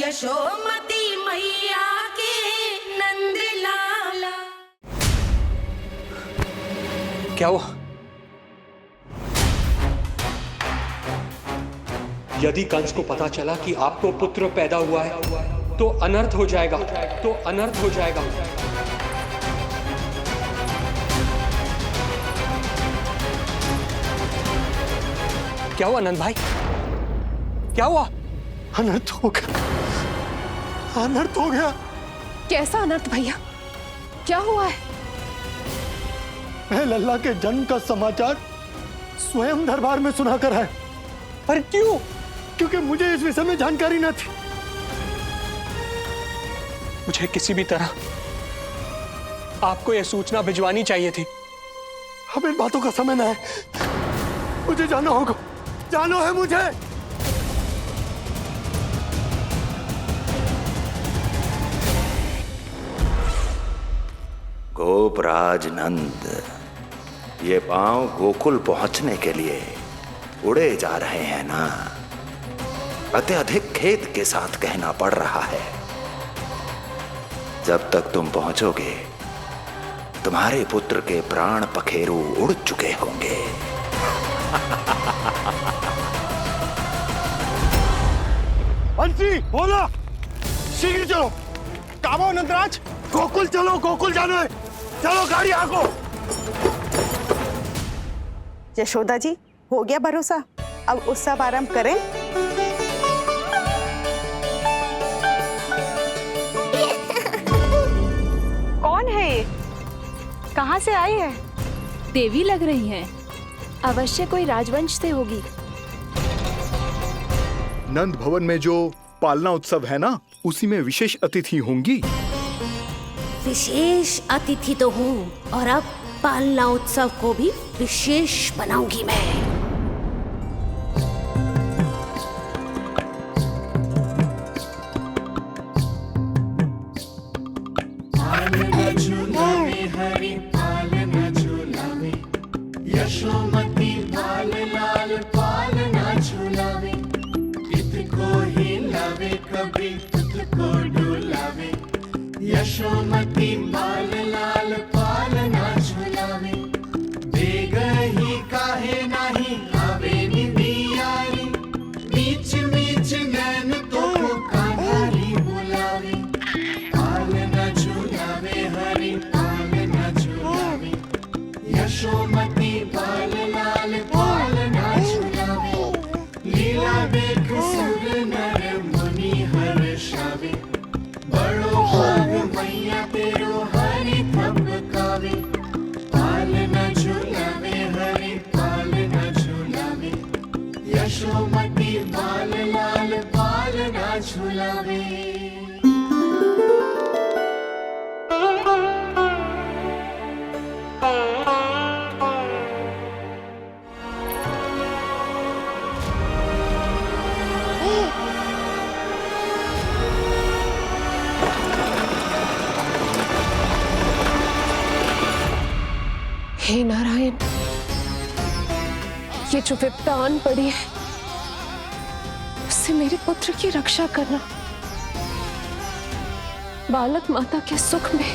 यशोमती मैया के नंद लाला। क्या हुआ? यदि कंस को पता चला कि आपको पुत्र पैदा हुआ है तो अनर्थ हो जाएगा, तो अनर्थ हो जाएगा। क्या हुआ नंद भाई? क्या हुआ? अनर्थ हो गया, अनर्थ हो गया। कैसा अनर्थ भैया? क्या हुआ है? मैं लल्ला के जन्म का समाचार स्वयं दरबार में सुनाकर आया। पर क्यों? क्योंकि मुझे इस विषय में जानकारी न थी। मुझे किसी भी तरह आपको यह सूचना भिजवानी चाहिए थी। अब इन बातों का समय न है, मुझे जाना होगा, जानो है मुझे। गोपराज नंद, ये पांव गोकुल पहुंचने के लिए उड़े जा रहे हैं ना। अत्यधिक खेद के साथ कहना पड़ रहा है, जब तक तुम पहुंचोगे तुम्हारे पुत्र के प्राण पखेरु उड़ चुके होंगे। बंसी, बोला, शीघ्र चलो। काबो नंदराज, गोकुल चलो, गोकुल जानो है। चलो गाड़ी आगो। यशोदा जी, हो गया भरोसा, अब उत्सव आरंभ करें। कौन है ये? कहाँ से आई है? देवी लग रही हैं। अवश्य कोई राजवंश से होगी। नंद भवन में जो पालना उत्सव है ना, उसी में विशेष अतिथि होंगी। विशेष अतिथि तो हूँ, और अब पालना उत्सव को भी विशेष बनाऊंगी मैं। पालना झूलावे हरि पालना झूलावे, यशोमती लाल लाल पालना झूलावे। इतको हिलावे कभी तुझको डुलावे, यशोमती लाल लाल पालना झूलावे। बेग ही काहे नाही आवे निदियारी, मीच मीच नैन तो कान्हारी बुलावे। पालना झूलावे हरि पालना झूलावे, यशोमती लाल लाल पालना झूलावे। लीला देख सुर नर मुनि हर्षावे, बड़ो भाग मैया तेरो हरि थपकावे। पालना झूलावे हरि पालना झूलावे, यशोमती लाल लाल पालना झूलावे। हे नारायण, ये जो विपदा आन पड़ी है, उससे मेरे पुत्र की रक्षा करना। बालक माता के सुख में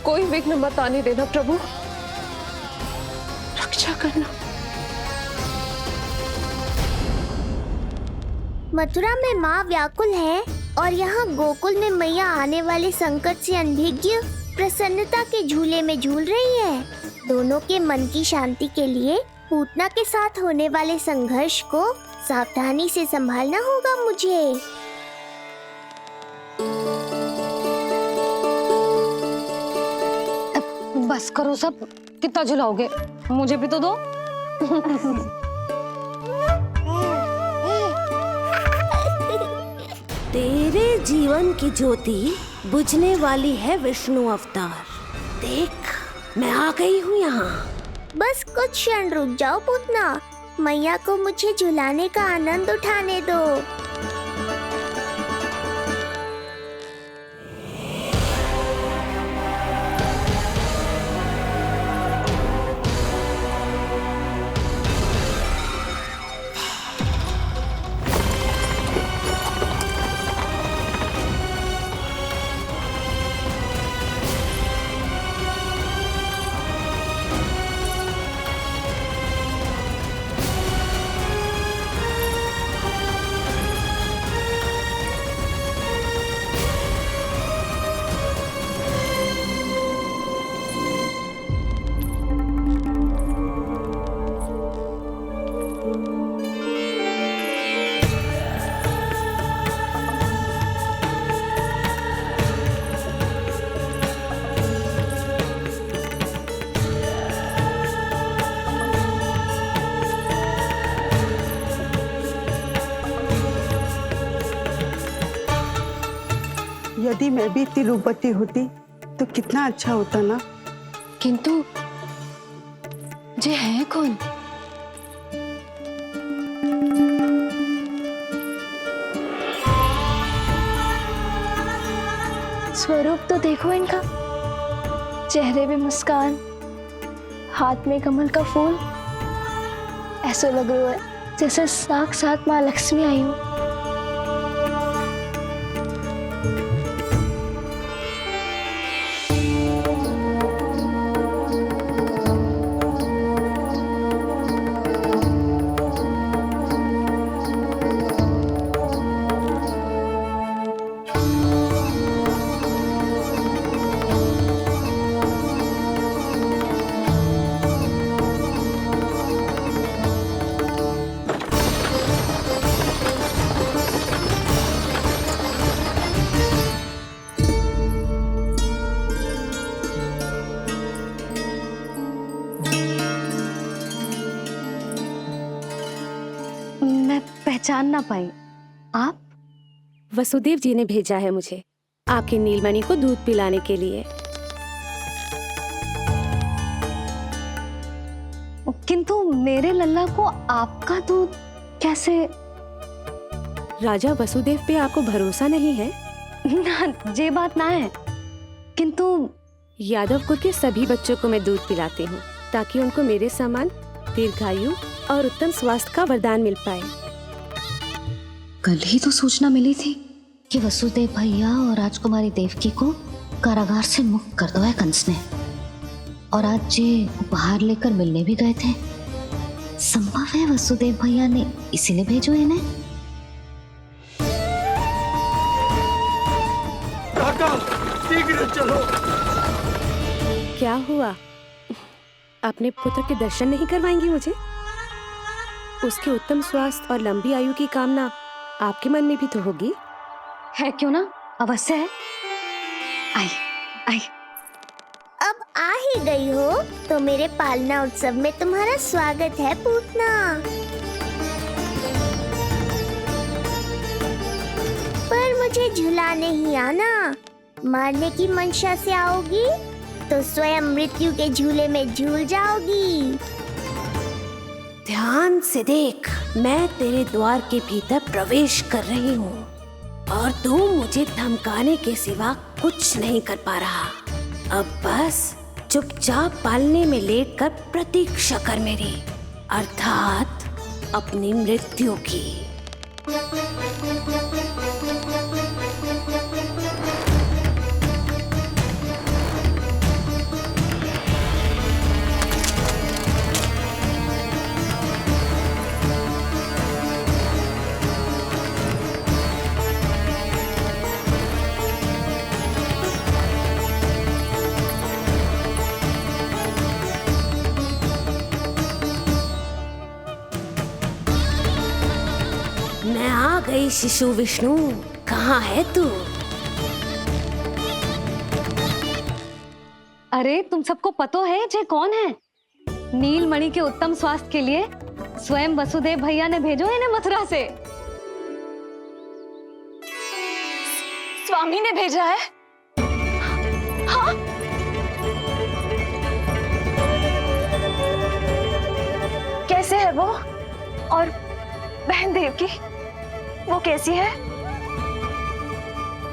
कोई विघ्न मत आने देना प्रभु, रक्षा करना। मथुरा में माँ व्याकुल है और यहाँ गोकुल में मैया आने वाले संकट से अनभिज्ञ प्रसन्नता के झूले में झूल रही है। दोनों के मन की शांति के लिए पूतना के साथ होने वाले संघर्ष को सावधानी से संभालना होगा मुझे। बस करो सब, कितना झुलाओगे? मुझे भी तो दो। तेरे जीवन की ज्योति बुझने वाली है विष्णु अवतार। देख, मैं आ गई हूँ यहाँ। बस कुछ क्षण रुक जाओ पूतना, मैया को मुझे झुलाने का आनंद उठाने दो। यदि मैं भी इतनी रूपवती होती तो कितना अच्छा होता ना। किंतु जे है कौन? स्वरूप तो देखो इनका, चेहरे पे मुस्कान, हाथ में कमल का फूल, ऐसा लग रहा है जैसे साक्षात माँ लक्ष्मी आई हो। पहचान ना पाई। आप? वसुदेव जी ने भेजा है मुझे आपकी नीलमणि को दूध पिलाने के लिए। किंतु मेरे लल्ला को आपका दूध कैसे? राजा वसुदेव पे आपको भरोसा नहीं है? ना, ये बात ना है, किंतु यादव कुल के सभी बच्चों को मैं दूध पिलाती हूँ ताकि उनको मेरे समान दीर्घायु और उत्तम स्वास्थ्य का वरदान मिल पाए। कल ही तो सूचना मिली थी कि वसुदेव भैया और राजकुमारी देवकी को कारागार से मुक्त कर दो है कंस ने, और आज ये उपहार लेकर मिलने भी गए थे। संभव है वसुदेव भैया ने इसीलिए भेजो इन्हें। काका, शीघ्र चलो। क्या हुआ? अपने पुत्र के दर्शन नहीं करवाएंगी मुझे? उसके उत्तम स्वास्थ्य और लंबी आयु की कामना आपके मन में भी तो होगी। है क्यों ना, अवश्य है। आई आई। अब आ ही गई हो तो मेरे पालना उत्सव में तुम्हारा स्वागत है पूतना। पर मुझे झुलाने ही आना, मारने की मंशा से आओगी तो स्वयं मृत्यु के झूले में झूल जाओगी। ध्यान से देख, मैं तेरे द्वार के भीतर प्रवेश कर रही हूँ और तू मुझे धमकाने के सिवा कुछ नहीं कर पा रहा। अब बस चुपचाप पालने में लेटकर प्रतीक्षा कर मेरी, अर्थात अपनी मृत्यु की। मैं आ गई शिशु विष्णु, कहाँ है तू? अरे तुम सबको पतो है जे कौन है? नीलमणि के उत्तम स्वास्थ्य के लिए स्वयं वसुदेव भैया ने भेजो इन्हें मथुरा से। स्वामी ने भेजा है? हाँ? कैसे है वो? और बहन देवकी, वो कैसी है?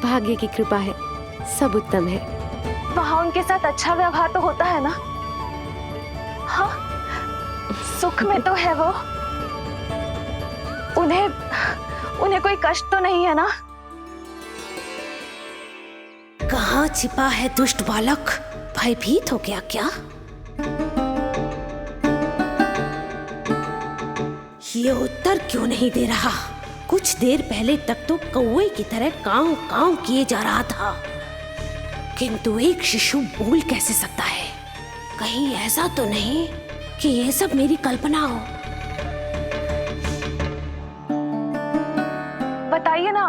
भाग्य की कृपा है, सब उत्तम है। वहाँ उनके साथ अच्छा व्यवहार तो होता है ना? हाँ, सुख में तो है वो। उन्हें कोई कष्ट तो नहीं है ना? कहाँ छिपा है दुष्ट बालक? भयभीत हो गया क्या? ये उत्तर क्यों नहीं दे रहा? कुछ देर पहले तक तो कौवे की तरह कांव कांव किए जा रहा था, किंतु एक शिशु बोल कैसे सकता है? कहीं ऐसा तो नहीं कि ये सब मेरी कल्पना हो? बताइए ना,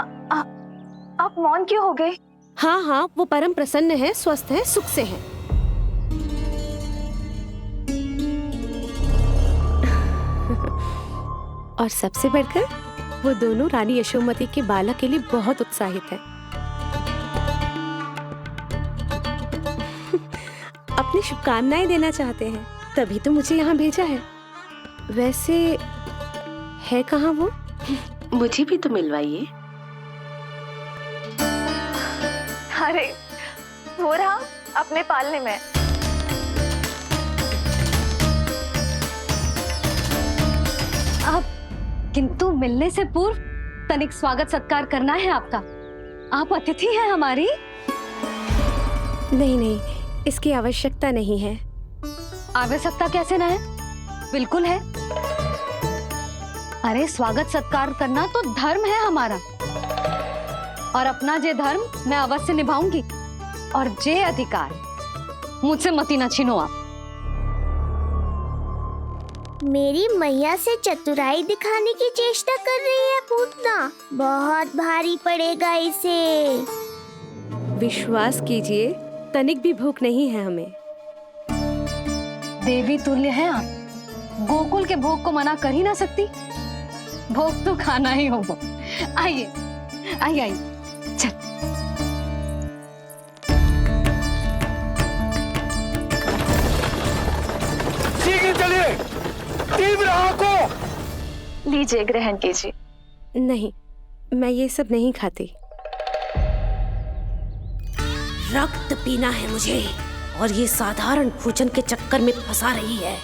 आप मौन क्यों हो गए? हाँ हाँ, वो परम प्रसन्न है, स्वस्थ है, सुख से है। और सबसे बढ़कर वो दोनों रानी यशोमती के बालक के लिए बहुत उत्साहित है। अपनी शुभकामनाएं देना चाहते हैं, तभी तो मुझे यहाँ भेजा है। वैसे है कहाँ वो? मुझे भी तो मिलवाइए। अरे वो रहा अपने पालने में। अब किंतु मिलने से पूर्व तनिक स्वागत सत्कार करना है आपका। आप अतिथि हैं हमारी। नहीं नहीं, इसकी आवश्यकता नहीं है। आवश्यकता कैसे ना है? बिल्कुल है। अरे स्वागत सत्कार करना तो धर्म है हमारा, और अपना जे धर्म मैं अवश्य निभाऊंगी, और जे अधिकार मुझसे मती न छीनो आप। मेरी मैया से चतुराई दिखाने की चेष्टा कर रही है पूतना। बहुत भारी पड़ेगा इसे। विश्वास कीजिए, तनिक भी भूख नहीं है हमें। देवी तुल्य है आप, गोकुल के भोग को मना कर ही ना सकती। भोग तो खाना ही होगा। आइए आइए आइए, चल। शीघ्र चलिए, तीव्र को लीजिए, ग्रहण कीजिए। नहीं, मैं ये सब नहीं खाती। रक्त पीना है मुझे, और ये साधारण भोजन के चक्कर में फंसा रही है।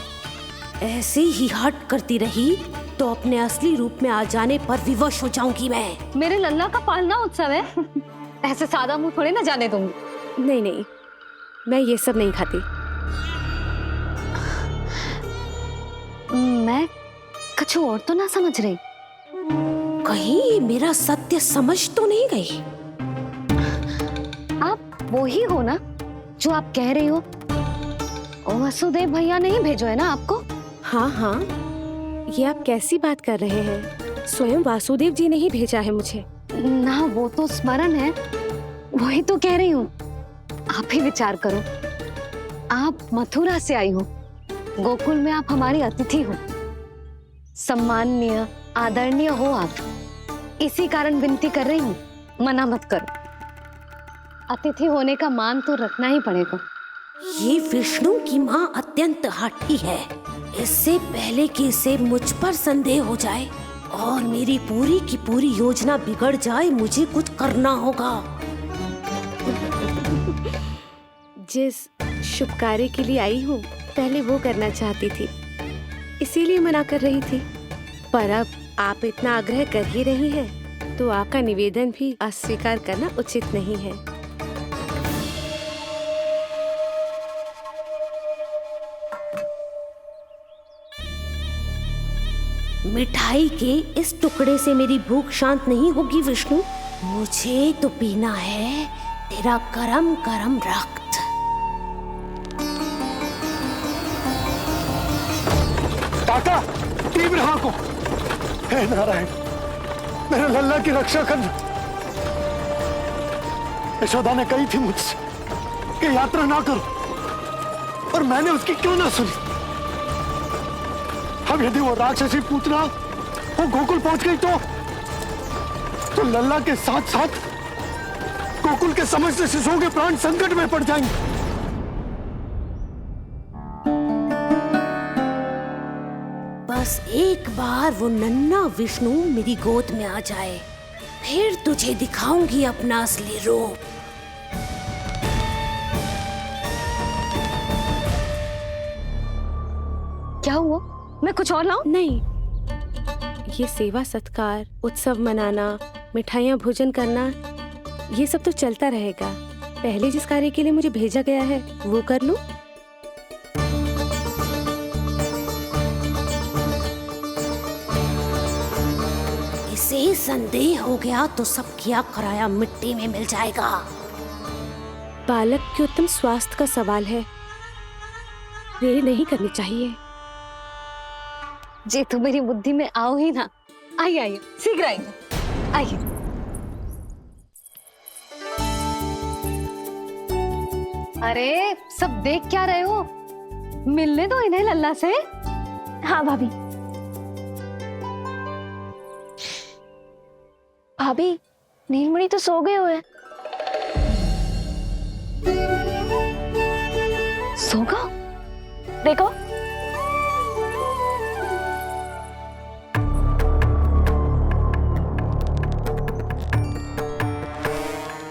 ऐसे ही हट करती रही तो अपने असली रूप में आ जाने पर विवश हो जाऊंगी मैं। मेरे लल्ला का पालना उत्सव है, ऐसे सादा मुंह थोड़े ना जाने दूंगी। नहीं नहीं, मैं ये सब नहीं खाती। मैं कुछ और तो ना समझ रही। कहीं ये मेरा सत्य समझ तो नहीं गई? आप वो ही हो ना जो आप कह रही हो? ओ वसुदेव भैया ने ही भेजो है ना आपको? हाँ हाँ, ये आप कैसी बात कर रहे हैं? स्वयं वासुदेव जी ने ही भेजा है मुझे। ना वो तो स्मरण है, वही तो कह रही हूँ। आप ही विचार करो, आप मथुरा से आई हो, गोकुल में आप हमारी अतिथि हो, सम्माननीय आदरणीय हो आप। इसी कारण विनती कर रही हूँ, मना मत करो। अतिथि होने का मान तो रखना ही पड़ेगा। ये विष्णु की माँ अत्यंत हठी है। इससे पहले कि इसे मुझ पर संदेह हो जाए और मेरी पूरी की पूरी योजना बिगड़ जाए, मुझे कुछ करना होगा। जिस शुभ कार्य के लिए आई हूँ, पहले वो करना चाहती थी, इसीलिए मना कर रही थी। पर अब आप इतना आग्रह कर ही रही हैं, तो आपका निवेदन भी अस्वीकार करना उचित नहीं है। मिठाई के इस टुकड़े से मेरी भूख शांत नहीं होगी विष्णु। मुझे तो पीना है तेरा गरम गरम रक्त। काका, तीव्र को। हे नारायण, मेरे लल्ला की रक्षा करना। यशोदा ने कही थी मुझसे कि यात्रा ना करो, और मैंने उसकी क्यों ना सुनी। अब यदि वो राक्षसी पूतना वो गोकुल पहुंच गई तो लल्ला के साथ साथ गोकुल के समस्त शिशुओं के प्राण संकट में पड़ जाएंगे। बस एक बार वो नन्हा विष्णु मेरी गोद में आ जाए, फिर तुझे दिखाऊंगी अपना असली रूप। क्या हुआ? मैं कुछ और लाऊं? नहीं, ये सेवा सत्कार, उत्सव मनाना, मिठाइयाँ भोजन करना, ये सब तो चलता रहेगा। पहले जिस कार्य के लिए मुझे भेजा गया है वो कर लूं। इसे संदेह हो गया तो सब किया कराया मिट्टी में मिल जाएगा। बालक के उत्तम स्वास्थ्य का सवाल है, देरी नहीं करनी चाहिए। जी तो मेरी बुद्धि में आओ ही ना। आइए आइए, शीघ्र आइए, आइए। अरे सब देख क्या रहे हो? मिलने दो इन्हें लल्ला से। हाँ भाभी। भाभी, नीलमणि तो सो गए हुए। सोगा? देखो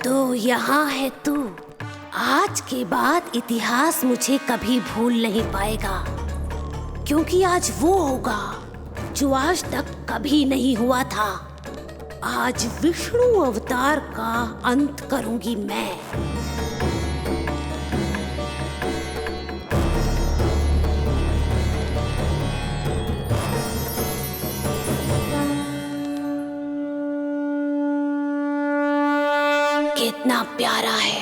तो यहाँ है तू। आज के बाद इतिहास मुझे कभी भूल नहीं पाएगा, क्योंकि आज वो होगा जो आज तक कभी नहीं हुआ था। आज विष्णु अवतार का अंत करूंगी मैं। कितना प्यारा है।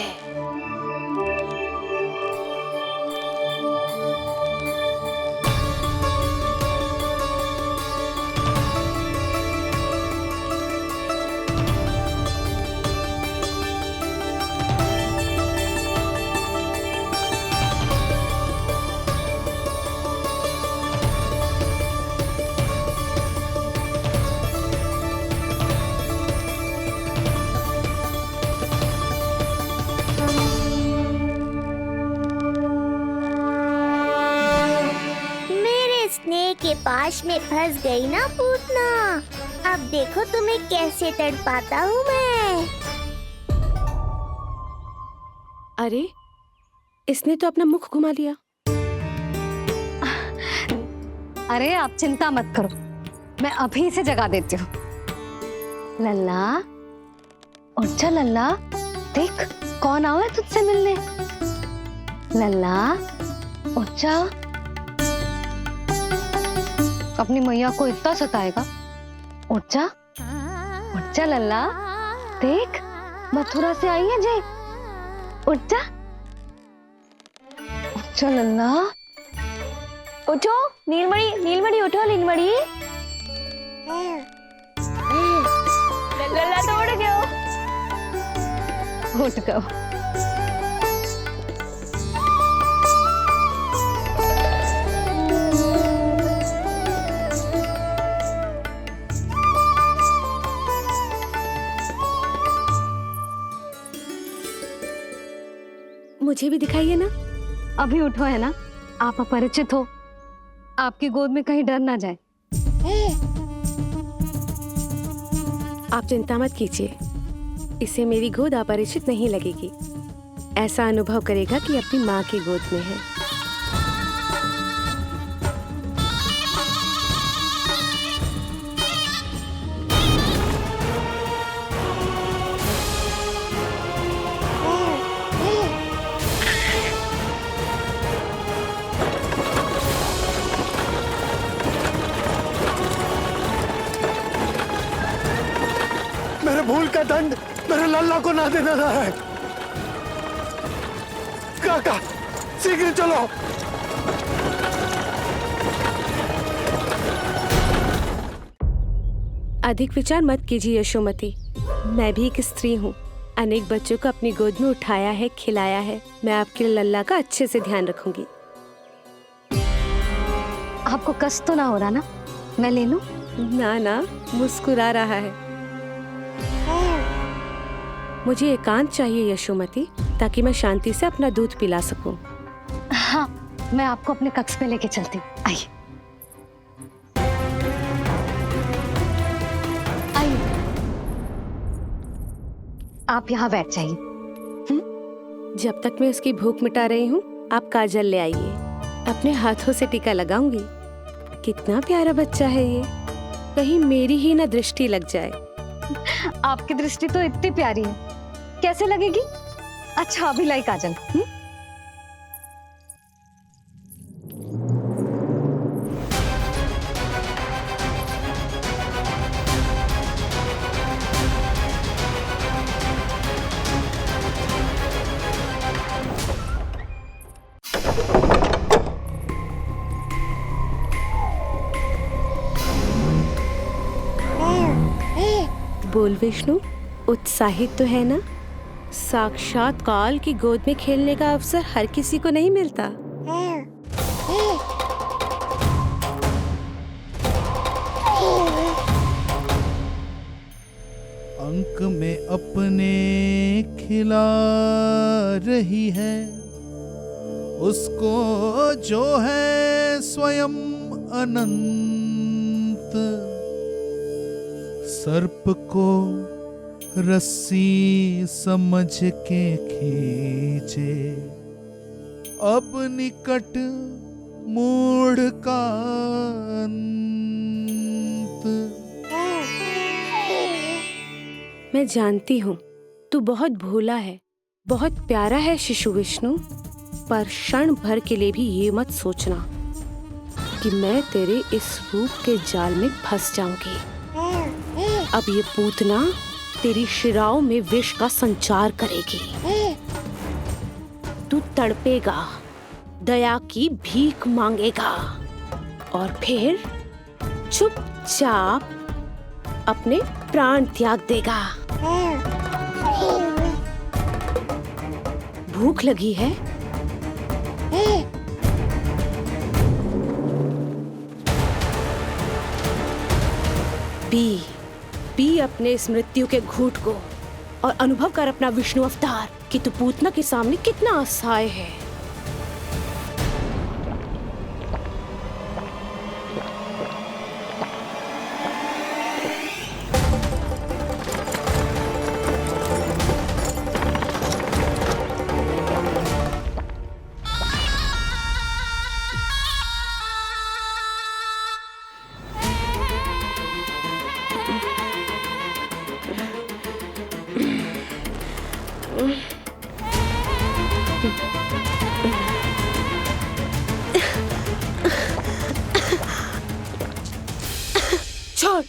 के पास में फंस गई ना पूतना। अब देखो तुम्हें कैसे तड़पाता हूँ मैं। अरे, इसने तो अपना मुख घुमा लिया। अरे आप चिंता मत करो, मैं अभी से जगा देती हूँ। लल्ला, उठ जा लल्ला, देख कौन आया है तुझसे मिलने। लल्ला, उठ जा। अपनी मैया को इतना सताएगा? उठ जा लल्ला, देख मथुरा से आई है जय। उठ जा लल्ला। उठो नीलमणि, नीलमणि उठो नीलमणि। लल्ला तो उठ गयो। उठ गयो। मुझे भी दिखाइए ना। अभी उठो है ना, आप अपरिचित हो, आपकी गोद में कहीं डर ना जाए। आप चिंता मत कीजिए, इसे मेरी गोद अपरिचित नहीं लगेगी। ऐसा अनुभव करेगा कि अपनी माँ की गोद में है। मेरे भूल का दंड मेरे लल्ला को ना देना है। काका, शीघ्र चलो। अधिक विचार मत कीजिए यशोमती, मैं भी एक स्त्री हूँ। अनेक बच्चों को अपनी गोद में उठाया है, खिलाया है। मैं आपके लल्ला का अच्छे से ध्यान रखूंगी। आपको कष्ट तो ना हो रहा ना? मैं ले लूं? ना ना, मुस्कुरा रहा है। मुझे एकांत चाहिए यशोमती, ताकि मैं शांति से अपना दूध पिला सकूं। हाँ, मैं आपको अपने कक्ष पे लेके चलती हूँ। आइए। आइए, आप यहाँ बैठ जाइए। जब तक मैं उसकी भूख मिटा रही हूँ, आप काजल ले आइए। अपने हाथों से टीका लगाऊंगी। कितना प्यारा बच्चा है ये, कहीं मेरी ही ना दृष्टि लग जाए। आपकी दृष्टि तो इतनी प्यारी है, कैसे लगेगी? अच्छा, अभी लाई काजल। बोल विष्णु, उत्साहित तो है ना? साक्षात काल की गोद में खेलने का अवसर हर किसी को नहीं मिलता। अंक में अपने खिला रही है, उसको जो है स्वयं अनंत, सर्प को रस्सी समझ के खींचे, अब निकट मूढ़ का अंत। मैं जानती हूँ तू बहुत भोला है, बहुत प्यारा है शिशु विष्णु, पर क्षण भर के लिए भी ये मत सोचना कि मैं तेरे इस रूप के जाल में फंस जाऊंगी। अब ये पूतना तेरी शिराओं में विष का संचार करेगी। तू तड़पेगा, दया की भीख मांगेगा और फिर चुपचाप अपने प्राण त्याग देगा। भूख लगी है? पी अपने इस मृत्यु के घूंट को और अनुभव कर अपना विष्णु अवतार कि तू पूतना के सामने कितना असहाय है। छोड़,